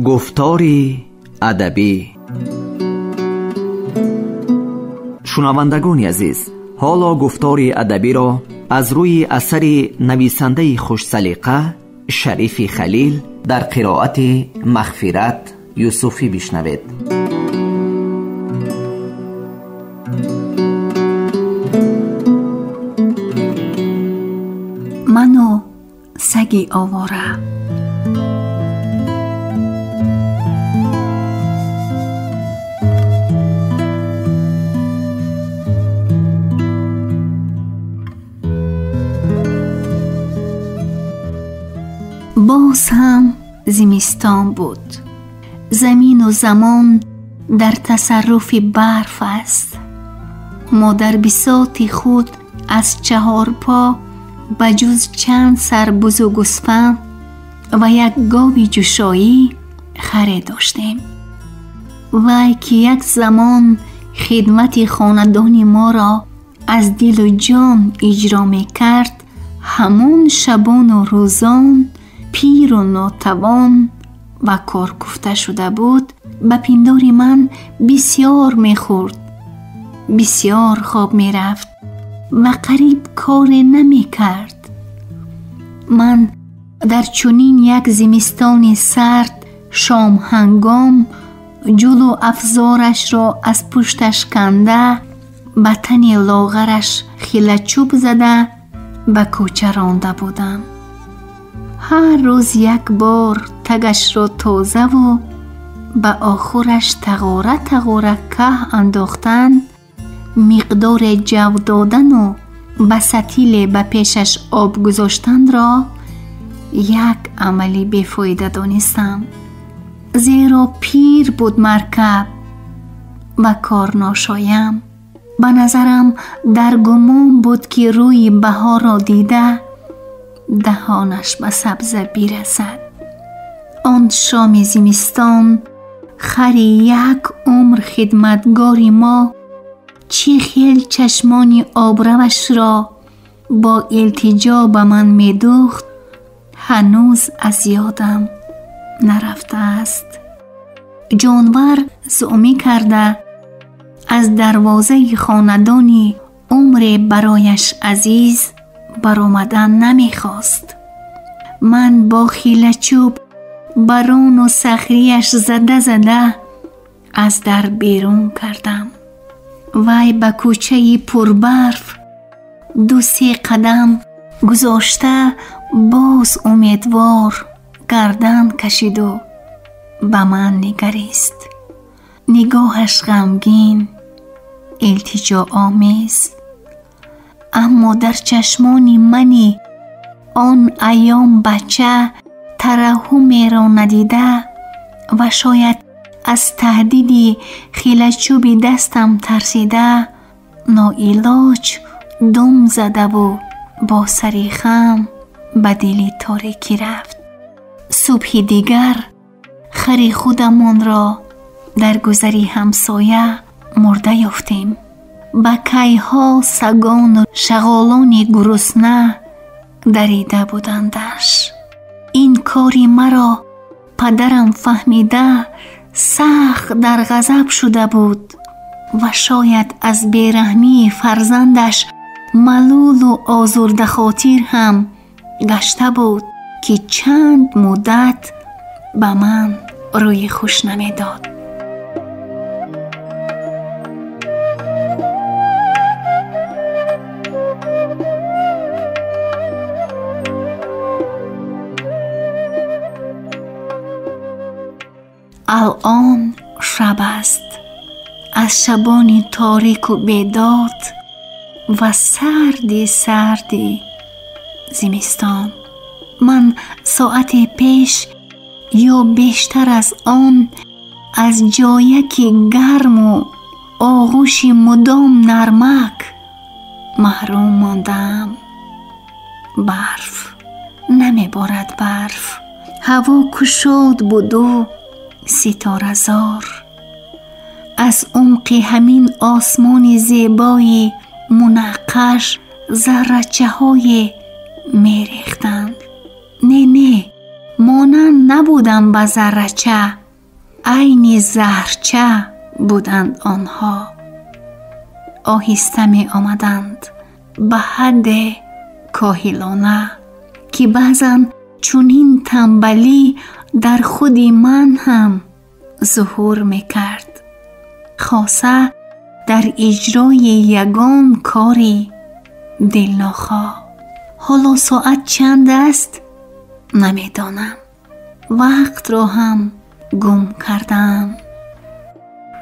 گفتاری ادبی. شنوندگان عزیز، حالا گفتاری ادبی را از روی اثر نویسنده خوش سلیقه شریف خلیل در قرائت مغفرت یوسفی بشنوید. من و سگی آواره. باز هم زمستان بود. زمین و زمان در تصرف برف است. ما در بساط خود از 4 پا بجز چند سربز و گوسفند و یک گاوی جوشایی خر داشتیم. وای که یک زمان خدمت خاندان ما را از دل و جان اجرا می کرد، همون شبان و روزان پیر و ناتوان و کار گفته شده بود، به پندار من بسیار می خورد، بسیار خواب می رفت و قریب کار نمی کرد. من در چنین یک زمستان سرد شام هنگام جلو افزارش را از پشتش کنده، به تن لاغرش خیله چوب زده به کوچه رانده بودم. هر روز یک بار تگش را تازه و به آخرش تغاره تغاره که انداختن، مقدار جو دادن و به ستیل به پیشش آب گذاشتن را یک عملی بیفایده دانستم، زیرا پیر بود مرکب و کار ناشایم. به نظرم در گمان بود که روی بهار را دیده دهانش به سبزه بیرسد. آن شام زمستان خری یک عمر خدمتگاری ما چی خیل چشمان آبروش را با التجا به من می دوخت، هنوز از یادم نرفته است. جانور زعمی کرده از دروازه خاندانی عمر برایش عزیز برآمدن نمی خواست. من با خیله چوب بران و صخریش زده زده از در بیرون کردم. وی به کوچه پربرف 2-3 قدم گذاشته باز امیدوار گردن کشید و به من نگریست. نگاهش غمگین، التجا آمیز، اما در چشمان منی آن ایام بچه ترحمی را ندیده و شاید از تهدیدی خیله چوبی دستم ترسیده، ناعلاج دم زده و با سری خم به دل تاریکی رفت. صبح دیگر خر خودمان را در گذری همسایه مرده یافتیم. به کیها سگان و شغالان گرسنه دریده بودندش. این کاری مرا پدرم فهمیده سخت در غضب شده بود و شاید از بیرحمی فرزندش ملول و آزرده خاطر هم گشته بود که چند مدت به من روی خوش نمی داد. الان شب است، از شبان تاریک و بیداد و سردی زمستان. من ساعت پیش یا بیشتر از آن از جایکی گرم و آغوش مدام نرمک محروم ماندم. برف نمی بارد، برف هوا کشاد بود و ستاره زار. از عمق همین آسمان زیبای منقش ذره‌چه های می ریختند. نه مانند مانند نبودم به ذره‌چه، عین زهرچه بودند آنها. آهسته می آمدند به حد کاهلانه که بعضا چنین تنبلی در خود من هم ظهور می کرد، خاصه در اجرای یگان کاری دلناخواه. حالا ساعت چند است؟ نمی دانم. وقت را هم گم کردم.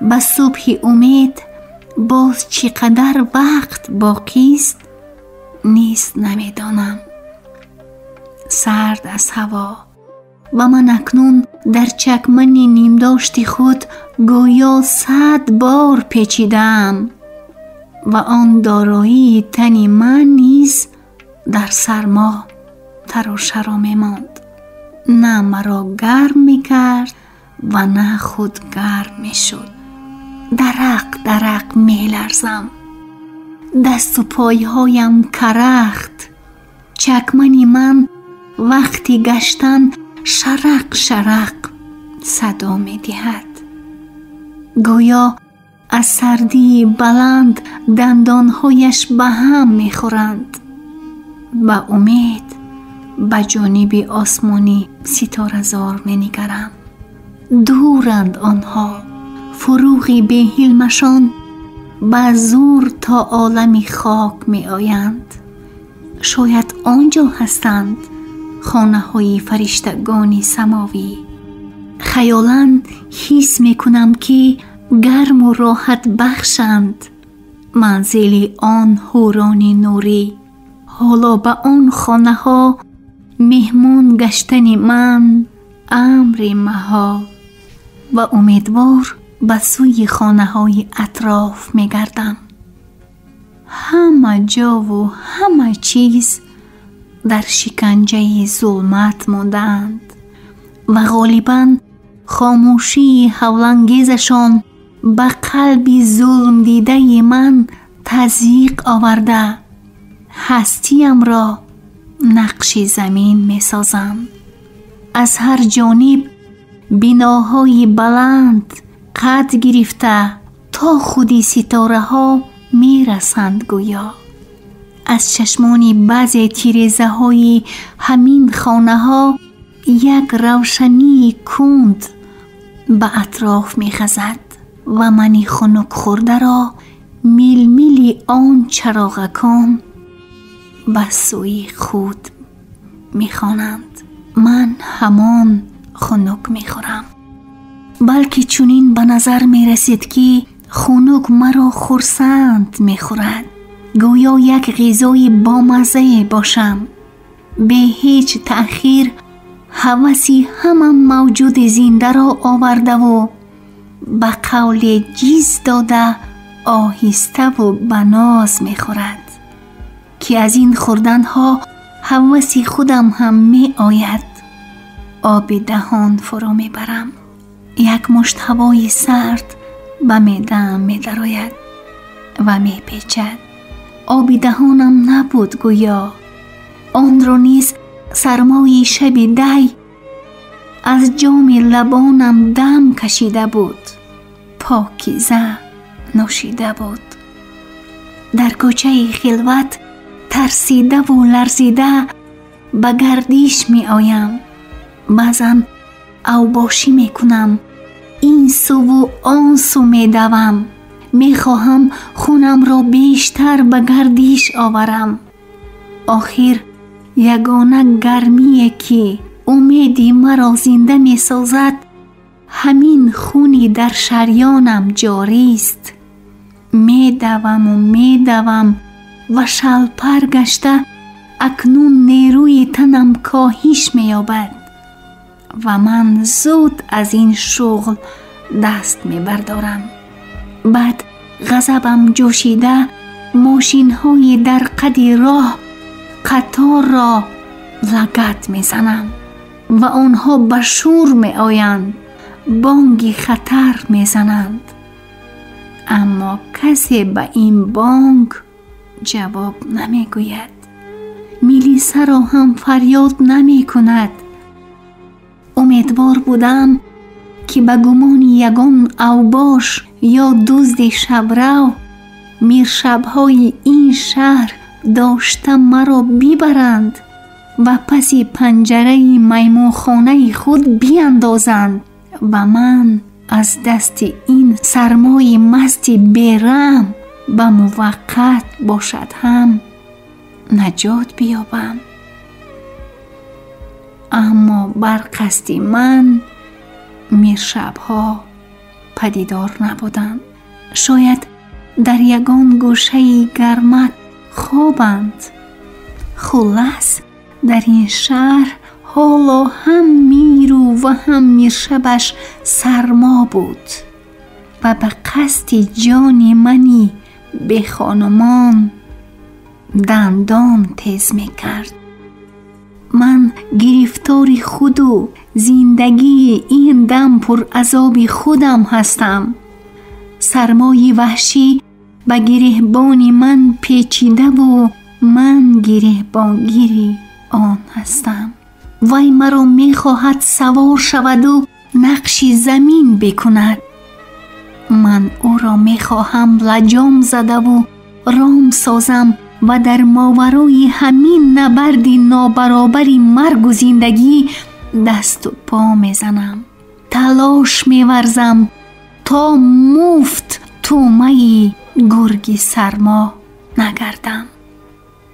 به صبح امید باز چقدر وقت باقی است نیست نمی دانم. سرد از هوا و من اکنون در چکمن نیمداشت خود گویا 100 بار پیچیدم و آن دارایی تن من نیز در سرما تراشرا می ماند. نه مرا گرم می کرد و نه خود گرم می شد. درق درق می لرزم. دست و پایهایم کرخت. چکمن من وقتی گشتن شرق شرق صدا می دهد. گویا از سردی بلند دندانهایش به هم می خورند. با امید به جانب آسمانی ستاره زار می نگرم. دورند آنها، فروغی به حلمشان به زور تا عالم خاک می آیند. شاید آنجا هستند خانه های فرشتگان سماوی. خیالاً حس می کنم که گرم و راحت بخشند منزل آن حوران نوری. حالا به آن خانه ها مهمان گشتن من امر محال و امیدوار به سوی خانه های اطراف می گردم. همه جا و همه چیز در شکنجه ظلمت ماندند و غالباً خاموشی هولانگیزشان به قلب ظلم دیده من تضییق آورده هستیم را نقش زمین می سازند. از هر جانب بناهای بلند قد گرفته تا خودی ستاره ها می رسند. گویا از چشمان بعضی تیرزه های همین خانه ها یک روشنی کند به اطراف می خزد و من خنک خورده را میل میل آن چراغکان به سوی خود می خوانند. من همان خنک می خورم. بلکه چنین به نظر می رسید که خنک مرا خرسند می خورد. گویا یک غذای بامزه باشم. به هیچ تأخیر هوسی همه موجود زنده را آورده و به قول جیز داده آهسته و بناز می خورد که از این خوردن ها هوسی خودم هم می آید. آب دهان فرو می برم. یک مشت هوای سرد به معده‌ام می درآید و می پیچد. آب دهانم نبود گویا. آن را نیز سرمای شب دی از جام لبانم دم کشیده بود. پاکیزه نوشیده بود. در کوچه خلوت ترسیده و لرزیده به گردش می آیم. بعضا اوباشی می کنم. این سو و آن سو می دوم. می خواهم خونم را بیشتر به گردش آورم. آخر یگانه گرمیه که امیدی مرا زنده می سازد همین خونی در شریانم جاری است. می دوم و می دوم و شلپر گشته اکنون نیروی تنم کاهش می یابد و من زود از این شغل دست می بردارم. بعد غضبم جوشیده ماشین های در قد راه قطار را لگد می زنم و آنها به شور می آیند. بانگ خطر می زنند. اما کسی به این بانگ جواب نمی گوید. میلیسه را هم فریاد نمی کند. امیدوار بودم که به گمان یگان اوباش یا دزد شبرو میرشبهای این شهر داشته مرا ببرند و پس پنجره میمونخانه خود بیاندازند و من از دست این سرمای مست بیرحم به موقت باشد هم نجات بیابم. اما بر قصد من میرشبها پدیدار نبودند. شاید در یگان گوشه گرمک خوابند. خلاص در این شهر حالا هم میرو و هم میرشبش سرما بود و به قصد جان منی به خانمان دندان تیز میکرد. من گرفتار خود و زندگی این دم پر عذاب خودم هستم. سرمای وحشی به گریهبان من پیچیده و من گریهبانگیری آن هستم. وی مرا میخواهد سوار شود و نقشی زمین بکند. من او را میخواهم لجام زده و رام سازم و در ماورای همین نبرد نابرابری مرگ و زندگی دست و پا میزنم. تلاش میورزم تا مفت تومه گرگ سرما نگردم.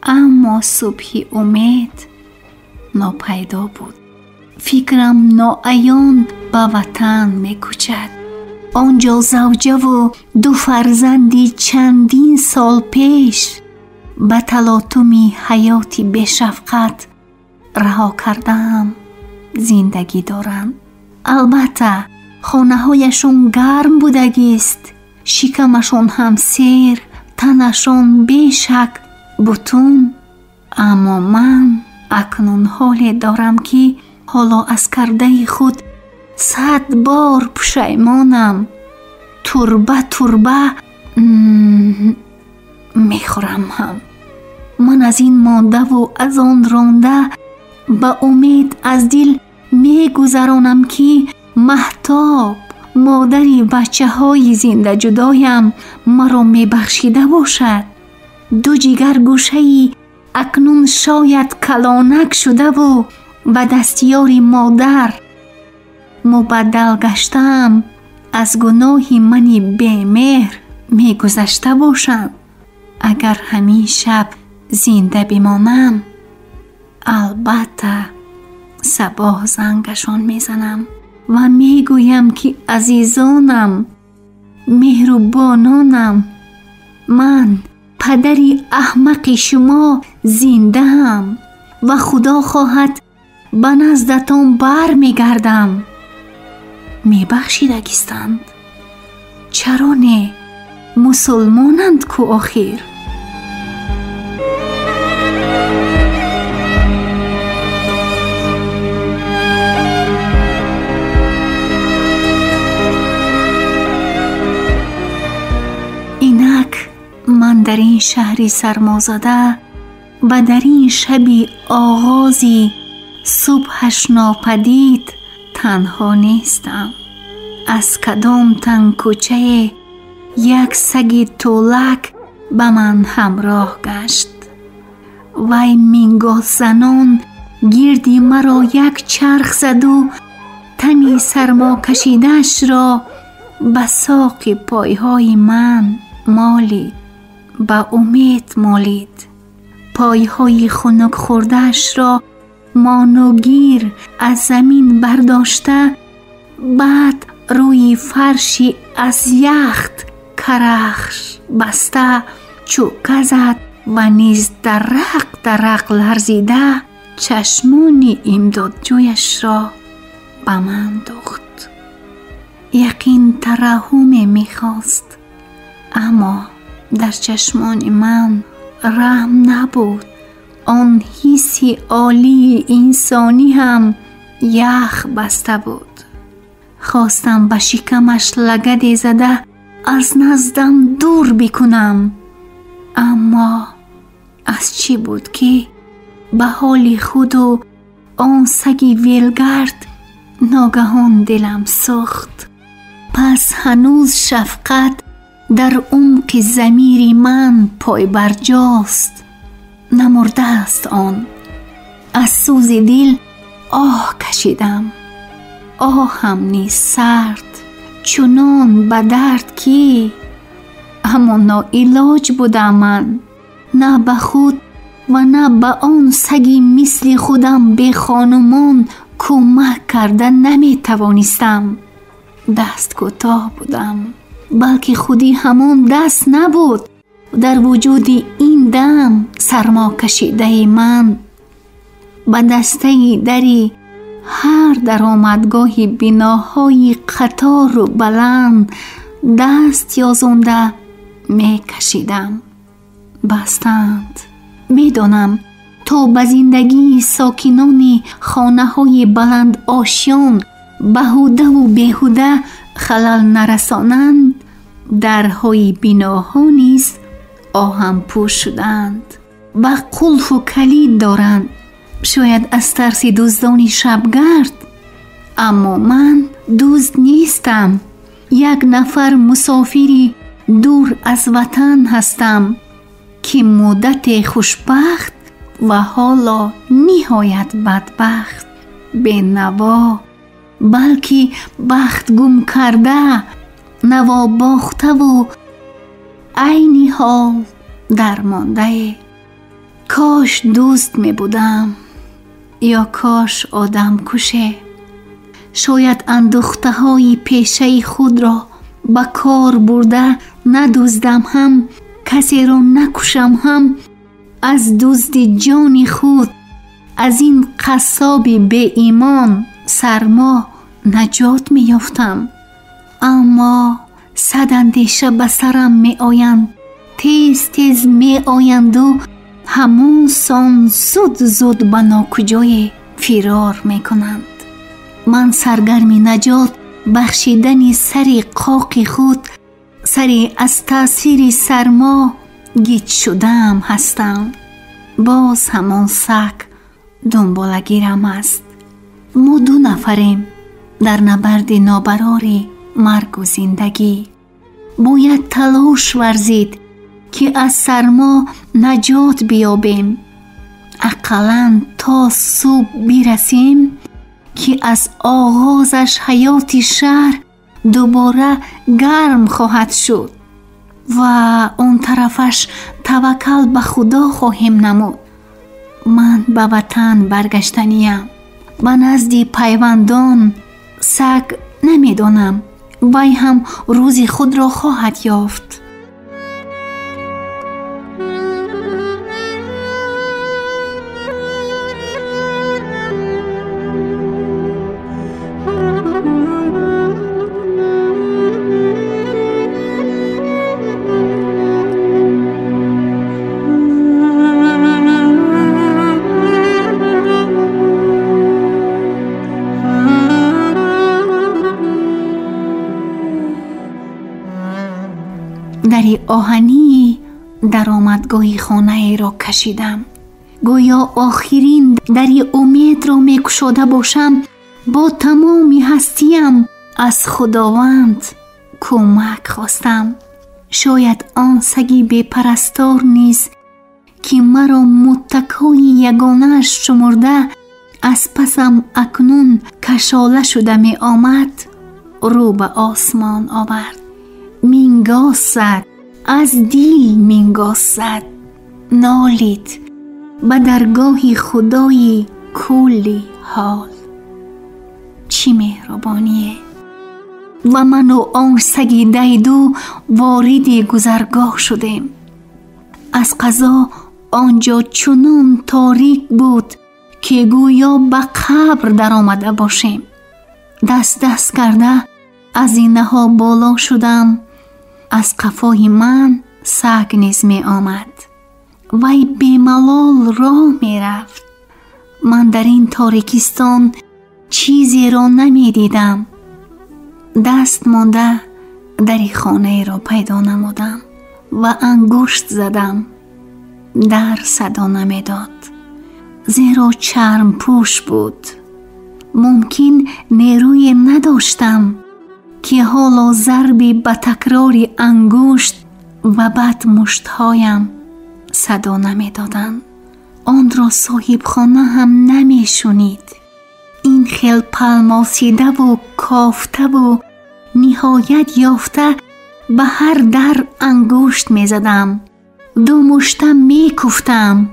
اما صبح امید ناپیدا بود. فکرم ناعیان به وطن میکوچد. آنجا زوجه و 2 فرزندی چندین سال پیش به تلاطم حیاتی به شفقت رها کردم زندگی دارند. البته خانه هایشون گرم بودگیست، شکمشون هم سیر، تنشون بیشک بطون. اما من اکنون حالی دارم که حالا از کرده خود 100 بار پشیمانم. تربه میخورم هم. من از این مانده و از آن رانده به امید از دل میگذرانم که مهتاب مادری بچه های زنده جدایم مرا میبخشیده باشد. 2 جگر گوشه‌ای اکنون شاید کلانک شده و به دستیار مادر مبدل گشتم. از گناه منی بی‌مهر میگذشته باشم. اگر همین شب زنده بمانم، البته صبح زنگشان میزنم و میگویم که عزیزانم، مهربانانم، من پدری احمق شما زنده هم و خدا خواهد به نزدتان بر میگردم. میبخشیدگیستند. چرا نه؟ مسلمانند کو آخر. اینک من در این شهری سرمازده و در این شبی آغازی صبحش ناپدید تنها نیستم. از کدام تنگ کوچه یک سگ تولک به من همراه گشت. وی منگاه زنان گردی مرا یک چرخ زد و تنی سرما کشیدش را به ساق پایهای من مالید. به امید مالید. پایهای خنک خوردش را مانوگیر از زمین برداشته، بعد روی فرشی از یخت کرخش بسته چوکه زد و نیز درق لرزیده چشمان امدادجویش را به من دوخت. یقین ترحم میخواست، اما در چشمان من رحم نبود. آن حسی عالی انسانی هم یخ بسته بود. خواستم به شکمش لگد زده از نزدم دور بکنم، اما از چی بود که به حال خود و آن سگی ویلگرد ناگهان دلم سوخت. پس هنوز شفقت در عمق ضمیر من پای برجاست. نمرده است آن. از سوز دل آه کشیدم، آهم نیز سرد چنان به درد که اما ناعلاج بودم من. نه به خود و نه به آن سگی مثل خودم به خانمان کمک کرده نمی توانستم. دست کوتاه بودم، بلکه خودی همان دست نبود. در وجود این دم سرما کشیده من به دسته دری هر درآمدگاه بناهای قطار و بلند دست یازانده می کشیدم. بستند. میدانم تا به زندگی ساکنان خانه های بلند آشیان بهوده و بیهوده خلل نرسانند، درهای بناها نیز آهم پوش شدند و قلف و کلید دارند، شاید از ترس دزدان شبگرد. اما من دزد نیستم. یک نفر مسافری دور از وطن هستم که مدت خوشبخت و حالا نهایت بدبخت به نوا، بلکه بخت گم کرده، نوا باخته و عینی حال درمانده. کاش دوست می بودم یا کاش آدم کشه. شاید اندوخته های پیشه خود را به کار برده ندزدم هم، کسی را نکشم هم، از دزد جان خود، از این قصاب بی ایمان سرما نجات می یافتم. اما صد اندیشه به سرم می آیند، تیز تیز می آیند و همون سان زود به ناکجای فرار می کنند. من سرگرم نجات بخشیدن سر قاق خود، سری از تاثیر سرما گیج شدم هستم. باز همان سگ دنبالگیرم است. ما دو نفریم در نبرد نابراری مرگ و زندگی. باید تلاش ورزید که از سرما نجات بیابیم، اقلاً تا صبح برسیم که از آغازش حیات شهر دوباره گرم خواهد شد و اون طرفش توکل به خدا خواهیم نمود. من به وطن برگشتنیم، به نزد پیوندان. سگ نمیدانم، وی هم روزی خود را خواهد یافت. دری آهنی در آمدگاه خانه را کشیدم. گویا آخرین دری امید را می گشاده باشم. با تمامی هستیم از خداوند کمک خواستم. شاید آن سگی بی پرستار نیز که مرا متکای یگانه‌اش شمرده از پسم اکنون کشاله شده می آمد، رو به آسمان آورد. مینگاس زد، از دل مینگاس زد، نالید به درگاه خدای کلی حال. چی مهربانیه! و من و آن سگی دیدو وارد گذرگاه شدیم. از قضا آنجا چنان تاریک بود که گویا به قبر در آمده باشیم. دست کرده از اینه ها بالا شدم. از قفای من سگ نیز می آمد. وی بیملال راه می رفت. من در این تاریکستان چیزی را نمی دیدم. دست مانده در خانه را پیدا نمودم و انگشت زدم. در صدا نمی داد، زیرا چرم پوش بود. ممکن نیروی نداشتم که حالا ضربی به تکرار انگشت و بعد مشتهایم صدا نمی دادن. آن را صاحب خانه هم نمی شنید. این خیل پلماسیده و کافته و نهایت یافته به هر در انگشت می زدم. 2 مشته می کفتم،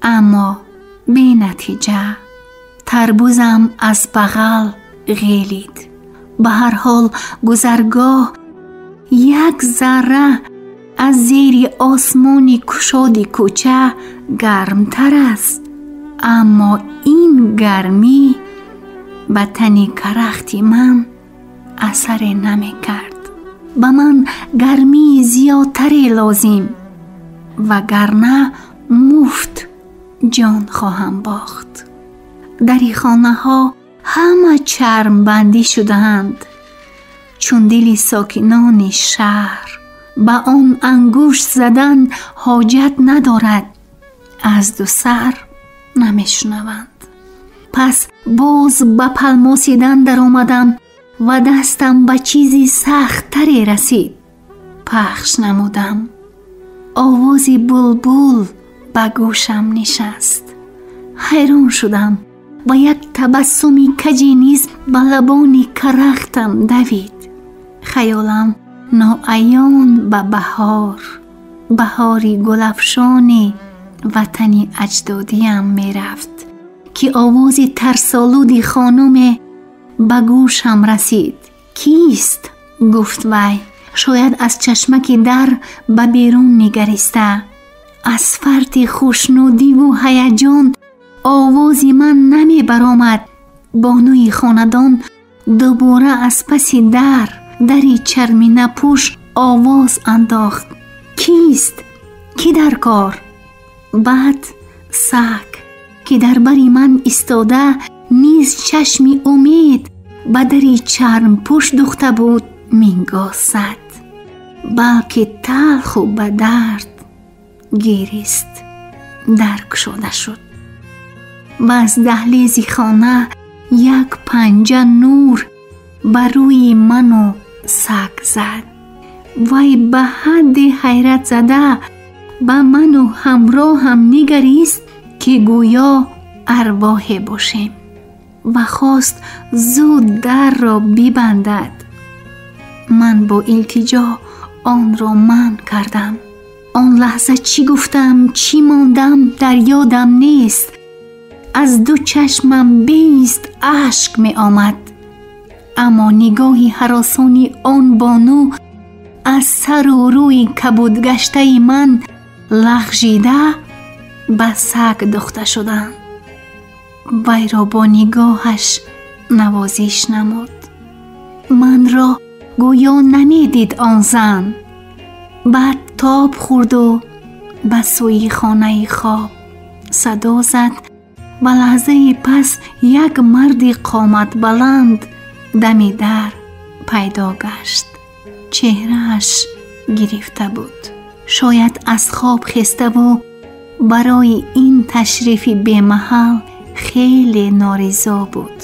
اما بی نتیجه. تربوزم از بغل غیلید. به هر حال گذرگاه یک ذره از زیر آسمانی کشادی کوچه گرمتر است، اما این گرمی به تنی کرختی من اثر نمی کرد. به من گرمی زیادتری لازم، وگرنه مفت جان خواهم باخت. دری خانه ها همه چرم بندی شدند، چون دل ساکنان شهر به آن انگشت زدن حاجت ندارد، از 2 سر نمیشنوند. پس باز به پلماسیدن در آمدم و دستم به چیزی سخت تری رسید. پخش نمودم. آوازی بلبل به گوشم نشست. حیران شدم و یک تبسمی کجی نیز به لبان کرختم دوید. خیالم ناعیان به بهاری گلفشان وطنی اجدادیم می رفت که آوازی ترسالود خانم به گوشم رسید. کیست؟ گفت وی. شاید از چشمک در به بیرون نگریسته. از فرط خوشنودی و هیجان آوازی من نمی برآمد. بانوی خاندان دوباره از پس دری چرمی نپوش آواز انداخت. کیست؟ کی در کار؟ بعد سگ که در بری من ایستاده نیز چشمی امید به دری چرم پوش دوخته بود مینگاسد، بلکه تلخ و به درد گریست. درک شده شد و از دهلیز خانه یک پنجه نور بر روی من و سگ زد. وی به حد حیرت زده به من و همراه هم نگریست که گویا ارواح باشیم و خواست زود در را ببندد. من با التجا آن را منع کردم. آن لحظه چی گفتم چی ماندم در یادم نیست. از 2 چشمم بیست اشک می آمد، اما نگاهی هراسانی آن بانو از سر و روی کبودگشته من لغزیده به سگ دوخته شدند. وی را با نگاهش نوازش نمود. من را گویا نمیدید آن زن. بعد تاب خورد و به سوی خانه خواب صدا زد و لحظه پس یک مرد قامت بلند دم در پیدا گشت. چهرهش گرفته بود. شاید از خواب خسته و برای این تشریف بی‌محل خیلی نارضا بود.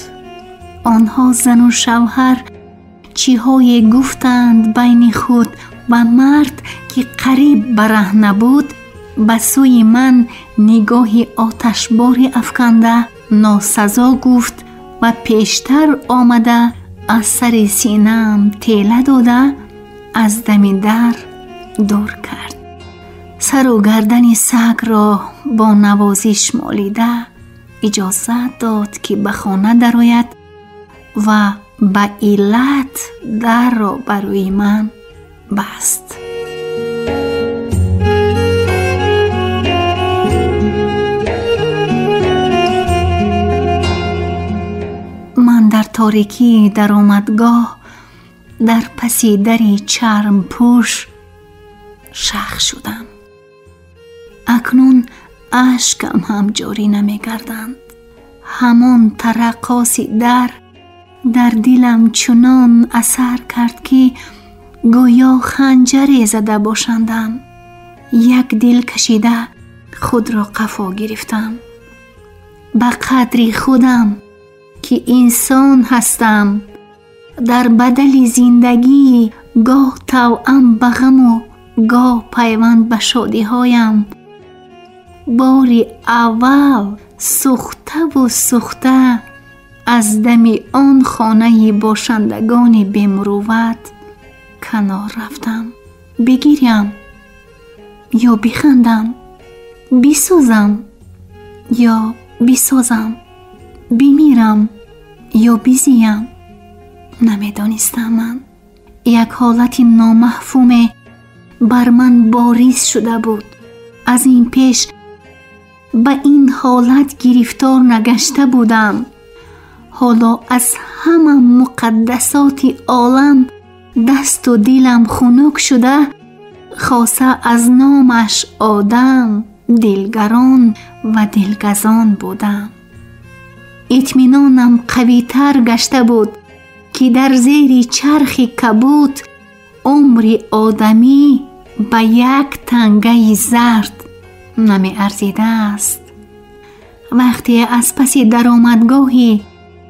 آنها زن و شوهر چیهای گفتند بین خود و مرد که قریب برهنه بود به سوی من نگاهی آتشبار افکنده ناسزا گفت و پیشتر آمده از سر سینه‌ام تیله داده از دم در دور کرد. سر و گردن سگ را با نوازش مالیده اجازه داد که به خانه درآید و به علت در را برای من بست. من در تاریکی در آمدگاه در پسی دری چرم پوش شخ شدم. اکنون اشکم هم جاری نمی گردند. همان ترقاسی در دلم چنان اثر کرد که گویا خنجری زده باشندم. یک دل کشیده خود را قفا گرفتم. به قدری خودم که انسان هستم. در بدل زندگی گاه توأم به غم و گاه پیوند به شادی هایم. باری اول سوخته و سوخته از دم آن خانه باشندگان بمروت کنار رفتم. بگیرم یا بخندم، بسوزم یا بسازم، بمیرم یا بزیم. نمیدانستم. من یک حالت نامفهوم بر من باریز شده بود. از این پیش به این حالت گرفتار نگشته بودم. حالا از همه مقدسات عالم دست و دلم خنک شده، خاصه از نامش آدم، دلگران و دلگزان بودم. اطمینانم قوی تر گشته بود که در زیر چرخ کبوت عمر آدمی به یک تنگه زرد نمی ارزیده است. وقتی از پس درآمدگاهی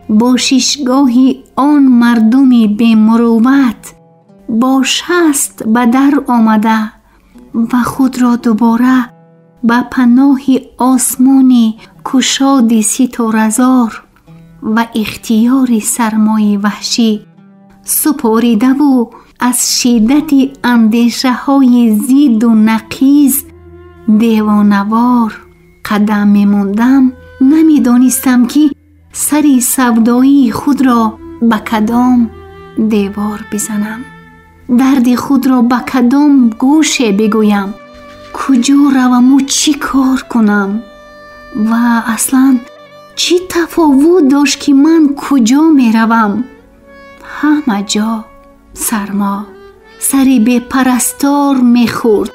باششگاهی آن مردم بمروت با شست به در آمده و خود را دوباره به پناه آسمانی کشاد ستاره‌زار و اختیار سرمای وحشی سپاریده و از شدت اندیشه های زید و نقیض دیوانوار قدم می‌ماندم، نمی‌دانستم که سری سودایی خود را به کدام دیوار بزنم، درد خود را به کدام گوشه بگویم، کجا روم و چی کار کنم و اصلا چی تفاوت داشت که من کجا می روم. همه جا سرما سری به پرستار می خورد.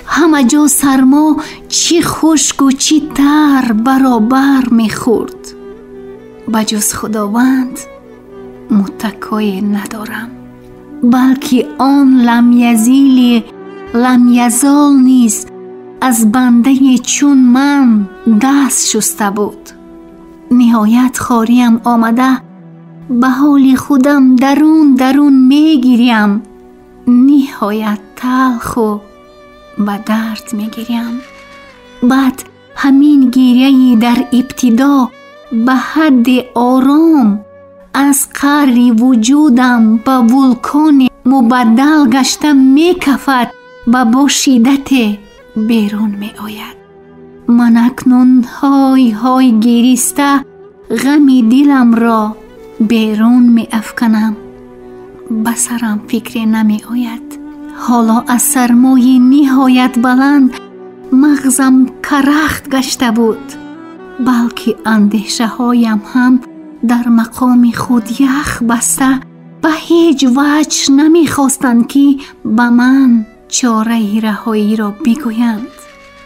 همه جا سرما چی خشک و چی تر برابر می خورد. بجز خداوند متکای ندارم، بلکه آن لم یزیل لم یزال نیز از بنده چون من دست شسته بود. نهایت خاریم آمده، به حال خودم درون میگیریم. نهایت تلخ و به درد میگیریم. بعد همین گریه در ابتدا به حد آرام از قعر وجودم به ولکان مبدل گشته میکفد و با شدت بیرون می آید. من اکنون های های گریسته غم دلم را بیرون می افکنم. به سرم فکر نمی آید. حالا از سرمای نهایت بلند مغزم کرخت گشته بود، بلکه اندیشه هایم هم در مقام خود یخ بسته به هیچ وجه نمی خواستند که به من چاره رهایی را بگویند.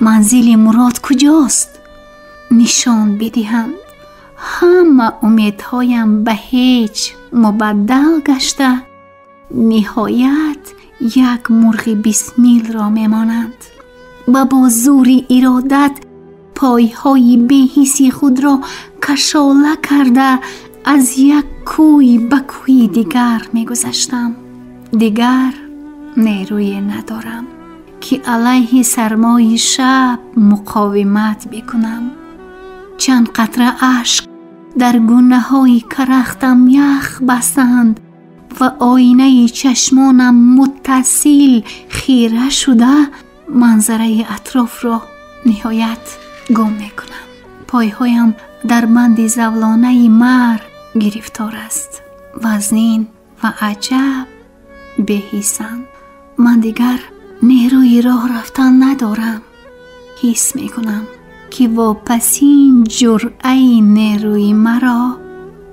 منزل مراد کجاست؟ نشان بدهند. همه امیدهایم به هیچ مبدل گشته، نهایت یک مرغ بسمیل را میمانند و با زور ارادت پایهای بی‌حسی خود را کشاله کرده از یک کوی به کوی دیگر میگذشتم. دیگر نیروی ندارم که علیه سرمای شب مقاومت بکنم. چند قطره اشک در گونه های کرختم یخ بستند و آینه چشمانم متصل خیره شده منظره اطراف را نهایت گم میکنم. پایهایم در بند زولانه مرگ گرفتار است. وزنین و عجب بهیسند. من دیگر نیروی راه رفتن ندارم. حس میکنم که واپسین جرعه نیروی مرا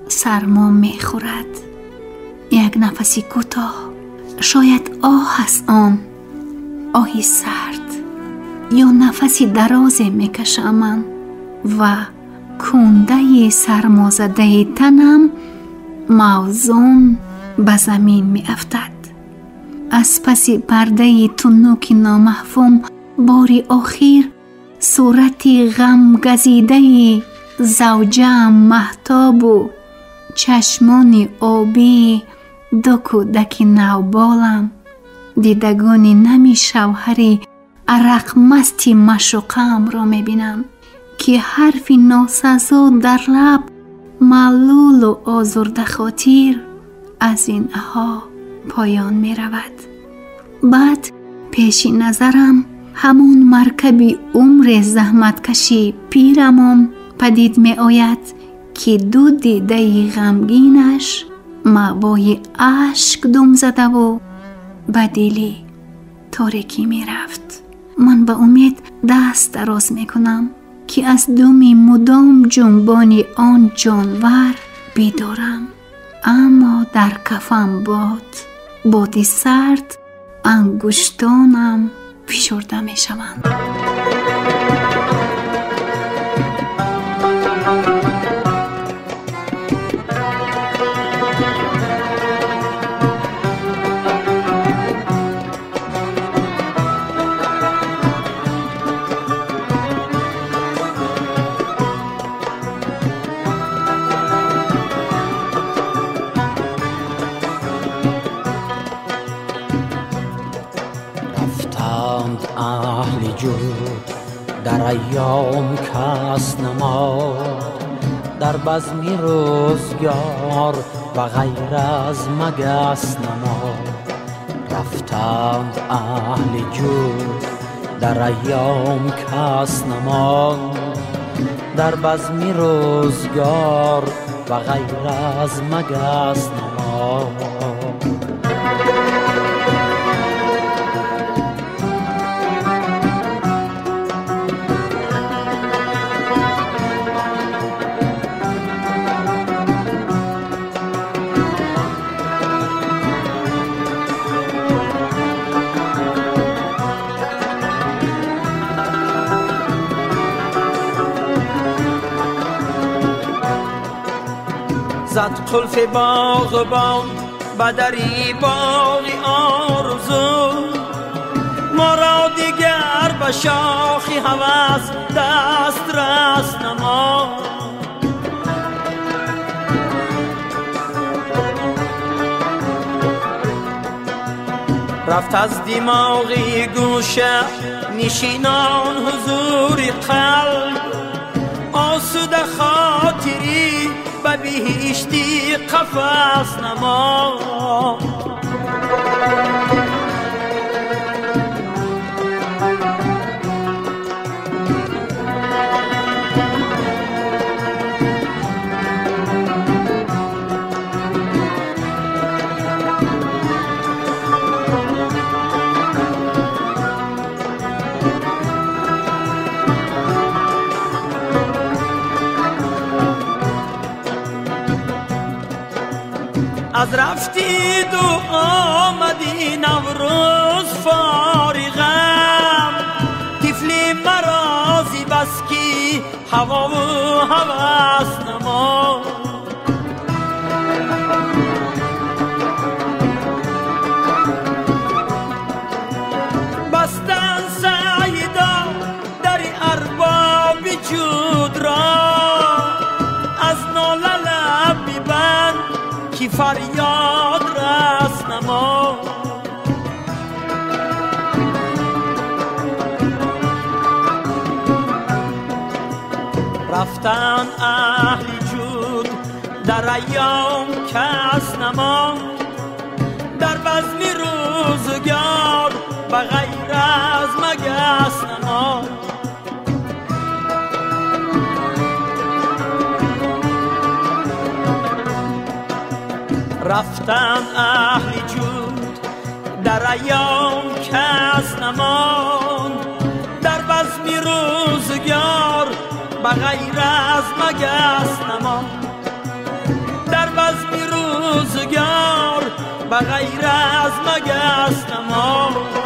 سرما میخورد. یک نفسی کوتاه، شاید آه است، آن آهی سرد، یا نفسی دراز میکشم من و کنده سرمازده تنم موزون به زمین می افتد. از پس پرده تنک نامفهوم باری آخر صورت غم گزیده زوجم مهتاب و چشمان آبی دو کودک نوبالم، دیدگانی نمی شوهری عرق مستی مشوقم را می بینم که حرفی ناسزا در لب معلول و آزرده خاطر از اینها پایان می رود. بعد پیش نظرم همون مرکبی عمر زحمتکشی پیرمان پدید می آید که دو دیده غمگینش مأوای اشک دم زده و به دلی تاریکی می رفت. من به امید دست دراز می کنم که از دم مدام جنبان آن جانور بیدارم، اما در کفم باد سرد انگشتانم فشرده می شوند. اهل جود در ایام کس نماد، در بزمی روزگار و غیر از مگس نماد. رفتند اهل جود در ایام کس نماد، در بزمی روزگار و غیر از مگس نماد. زد قلف باغبان به دری باغ آرزو، ما را دیگر به شاخی هوس دست رس نما. رفت از دماغی گوشه نشینان حضور قلب، آسوده خاطری به بهشتی قفس نما. از رفتید و آمدی نوروز فارغم، طفلی مرازی بس کی هوا و هوس نما. بستن سعیدا در ارباب جود را، از ناله لب ببند کی فریاد رس نما. رفتن اهل جود در ایام کس نما، در بزمی روزگار به غیر از مگس نما. رفتند اهل جود در ایام کس نماند، در بزمی روزگار به غیر از مگس نماند. در بزمی روزگار به غیر از مگس نماند.